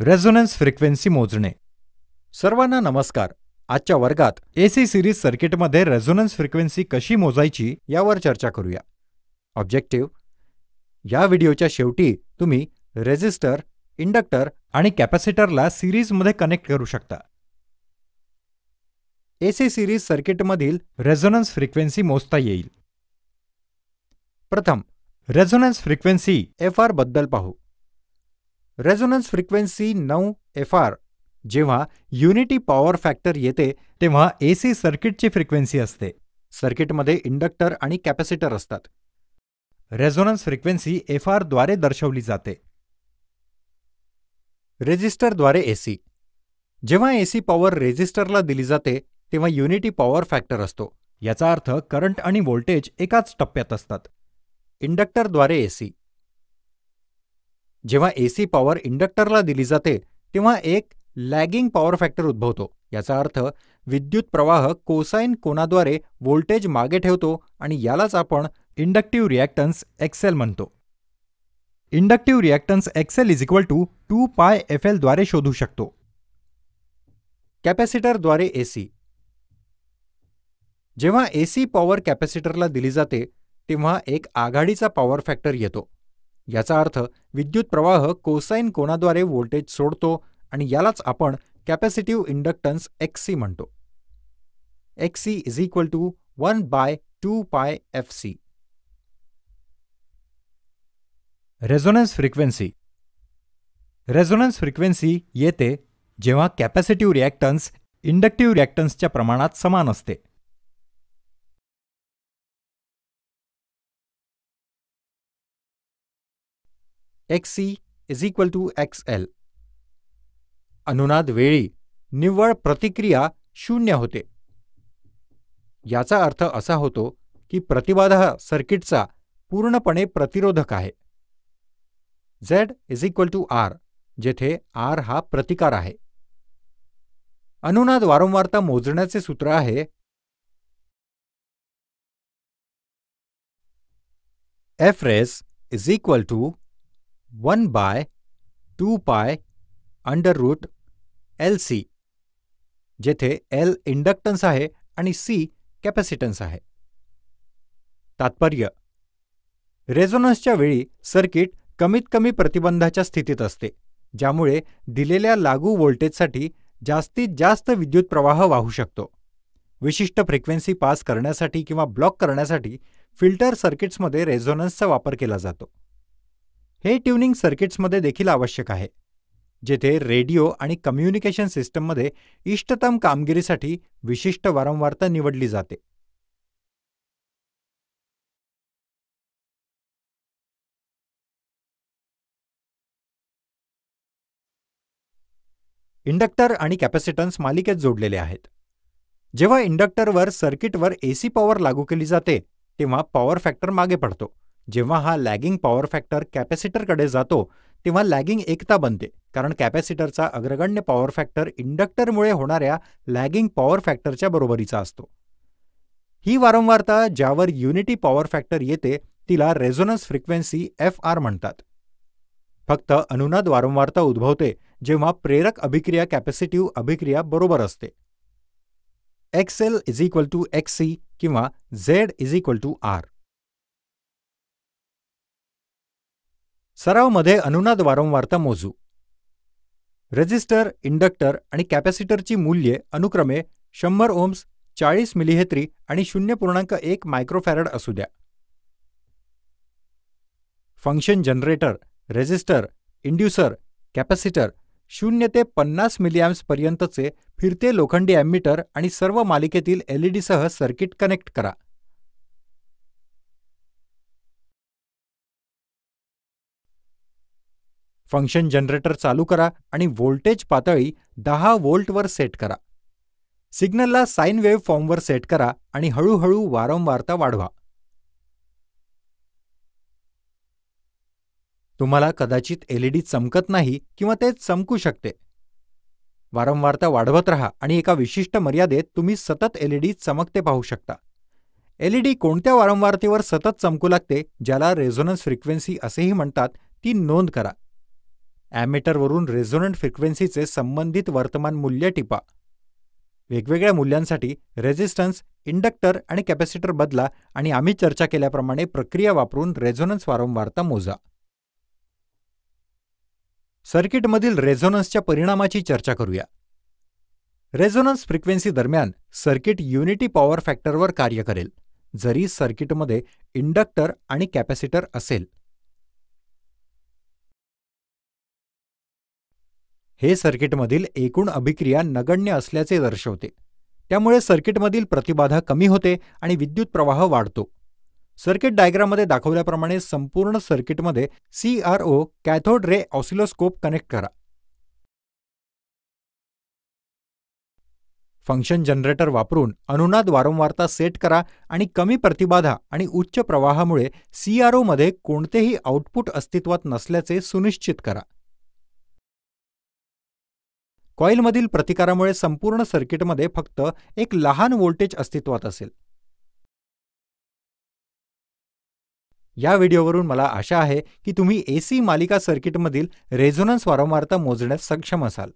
Resonance frequency मोजणे. सर्वांना नमस्कार. आजच्या वर्गात एसी सिरीज सर्किटमध्ये रेझोनन्स फ्रिक्वेन्सी कशी मोजायची यावर चर्चा करूया. ऑब्जेक्टिव्ह: या व्हिडिओच्या शेवटी तुम्ही रेझिस्टर, इंडक्टर आणि कॅपॅसिटरला सिरीजमध्ये कनेक्ट करू शकता. एसी सिरीज सर्किटमधील रेझोनन्स फ्रिक्वेन्सी मोजता येईल. प्रथम रेझोनन्स फ्रिक्वेन्सी FR बद्दल पाहू. रेझोनन्स फ्रिक्वेन्सी 9 FR जेव्हा युनिटी पॉवर फॅक्टर येते तेव्हा एसी सर्किटची फ्रिक्वेन्सी असते. सर्किटमध्ये इंडक्टर आणि कॅपॅसिटर असतात. रेझोनन्स फ्रिक्वेन्सी FR द्वारे दर्शवली जाते. रेझिस्टरद्वारे एसी. जेव्हा एसी पॉवर रेझिस्टरला दिली जाते तेव्हा युनिटी पॉवर फॅक्टर असतो. याचा अर्थ करंट आणि व्होल्टेज एकाच टप्प्यात असतात. इंडक्टरद्वारे एसी. जेव्हा एसी पॉवर इंडक्टरला दिली जाते तेव्हा एक लॅगिंग पॉवर फॅक्टर उद्भवतो. याचा अर्थ विद्युत प्रवाह कोसाइन कोनाद्वारे व्होल्टेज मागे ठेवतो आणि यालाच आपण इंडक्टिव्ह रिॲक्टन्स XL म्हणतो. इंडक्टिव्ह रिॲक्टन्स XL = 2πfL द्वारे शोधू शकतो. कॅपॅसिटरद्वारे एसी. जेव्हा एसी पॉवर कॅपॅसिटरला दिली जाते तेव्हा एक आघाडीचा पॉवर फॅक्टर येतो. याचा अर्थ विद्युत प्रवाह कोसाइन कोनाद्वारे व्होल्टेज सोडतो आणि यालाच आपण कॅपॅसिटिव्ह इंडक्टन्स XC म्हणतो. XC = 1/2πfC. Resonance frequency. Resonance frequency येते जेव्हा कॅपॅसिटिव्ह रिॲक्टन्स इंडक्टिव्ह रिॲक्टन्सच्या प्रमाणात समान असते. XC = XL. अनुनाद वेळी निव्वळ प्रतिक्रिया 0 होते. याचा अर्थ असा होतो की प्रतिबाधा सर्किटचा पूर्णपणे प्रतिरोधक आहे. Z = R, जेथे R हा प्रतिकार आहे. अनुनाद वारंवारता मोजण्याचे सूत्र आहे Fres = 1/2π√LC, जेथे L इंडक्टन्स आहे आणि C कॅपॅसिटन्स आहे. तात्पर्य: रेझोनन्सच्या वेळी सर्किट कमीत कमी प्रतिबंधाच्या स्थितीत असते, ज्यामुळे दिलेल्या लागू व्होल्टेजसाठी जास्तीत जास्त विद्युत प्रवाह वाहू शकतो. विशिष्ट फ्रिक्वेन्सी पास करण्यासाठी किंवा ब्लॉक करण्यासाठी फिल्टर सर्किट्समध्ये रेझोनन्सचा वापर केला जातो. हे ट्यूनिंग सर्किट्समध्ये देखील आवश्यक आहे, जेथे रेडिओ आणि कम्युनिकेशन सिस्टममध्ये इष्टतम कामगिरीसाठी विशिष्ट वारंवारता निवडली जाते. इंडक्टर आणि कॅपॅसिटन्स मालिकेत जोडलेले आहेत. जेव्हा इंडक्टरवर सर्किटवर एसी पॉवर लागू केली जाते तेव्हा पॉवर फॅक्टर मागे पडतो. जेव्हा हा लॅगिंग पॉवर फॅक्टर कॅपॅसिटरकडे जातो तेव्हा लॅगिंग एकता बनते, कारण कॅपॅसिटरचा अग्रगण्य पॉवर फॅक्टर इंडक्टरमुळे होणाऱ्या लॅगिंग पॉवर फॅक्टरच्या बरोबरीचा असतो. ही वारंवारता ज्यावर युनिटी पॉवर फॅक्टर येते तिला रेझोनन्स फ्रिक्वेन्सी FR म्हणतात. फक्त अनुनाद वारंवारता उद्भवते जेव्हा प्रेरक अभिक्रिया कॅपॅसिटिव्ह अभिक्रिया बरोबर असते. XL = XC किंवा Z = R. सरावमध्ये अनुनाद वारंवारता मोजू. रेझिस्टर, इंडक्टर आणि कॅपॅसिटरची मूल्ये अनुक्रमे 100 ओम्स, 40 मिलीहेन्री आणि 0.1 मायक्रोफॅरड असू द्या. फंक्शन जनरेटर, रेझिस्टर, इंड्युसर, कॅपॅसिटर, 0 ते 50 मिलीअँप्स पर्यंतचे फिरते लोखंडी अॅमीटर आणि सर्व मालिकेतील LEDसह सर्किट कनेक्ट करा. फंक्शन जनरेटर चालू करा आणि व्होल्टेज पातळी 10 व्होल्टवर सेट करा. सिग्नलला साइन वेव्ह फॉर्मवर सेट करा आणि हळूहळू वारंवारता वाढवा. तुम्हाला कदाचित LED चमकत नाही किंवा ते चमकू शकते. वारंवारता वाढवत राहा आणि एका विशिष्ट मर्यादेत तुम्ही सतत LED चमकते पाहू शकता. LED कोणत्या वारंवारतेवर सतत चमकू लागते, ज्याला रेझोनन्स फ्रिक्वेन्सी असेही म्हणतात, ती नोंद करा. ॲमीटरवरून रेझोनंट फ्रिक्वेन्सीचे संबंधित वर्तमान मूल्य टिपा. वेगवेगळ्या मूल्यांसाठी रेझिस्टन्स, इंडक्टर आणि कॅपॅसिटर बदला आणि आम्ही चर्चा केल्याप्रमाणे प्रक्रिया वापरून रेझोनन्स वारंवारता मोजा. सर्किटमधील रेझोनन्सच्या परिणामाची चर्चा करूया. रेझोनन्स फ्रिक्वेन्सी दरम्यान सर्किट युनिटी पॉवर फॅक्टरवर कार्य करेल, जरी सर्किटमध्ये इंडक्टर आणि कॅपॅसिटर असेल. हे सर्किटमधील एकूण अभिक्रिया नगण्य असल्याचे दर्शवते. त्यामुळे सर्किटमधील प्रतिबाधा कमी होते आणि विद्युत प्रवाह वाढतो. सर्किट डायग्राममध्ये दाखवल्याप्रमाणे संपूर्ण सर्किटमध्ये CRO cathode ray oscilloscope connect करा. फंक्शन जनरेटर वापरून अनुनाद वारंवारता सेट करा आणि कमी प्रतिबाधा आणि उच्च प्रवाहामुळे CRO मध्ये कोणतेही आउटपुट अस्तित्वात नसल्याचे सुनिश्चित करा. कॉइलमधील प्रतिकारामुळे संपूर्ण सर्किटमध्ये फक्त एक लहान व्होल्टेज अस्तित्वात असेल. या व्हिडिओवरून मला आशा आहे की तुम्ही AC मालिका सर्किटमधील रेझोनन्स वारंवारता मोजण्यास सक्षम असाल.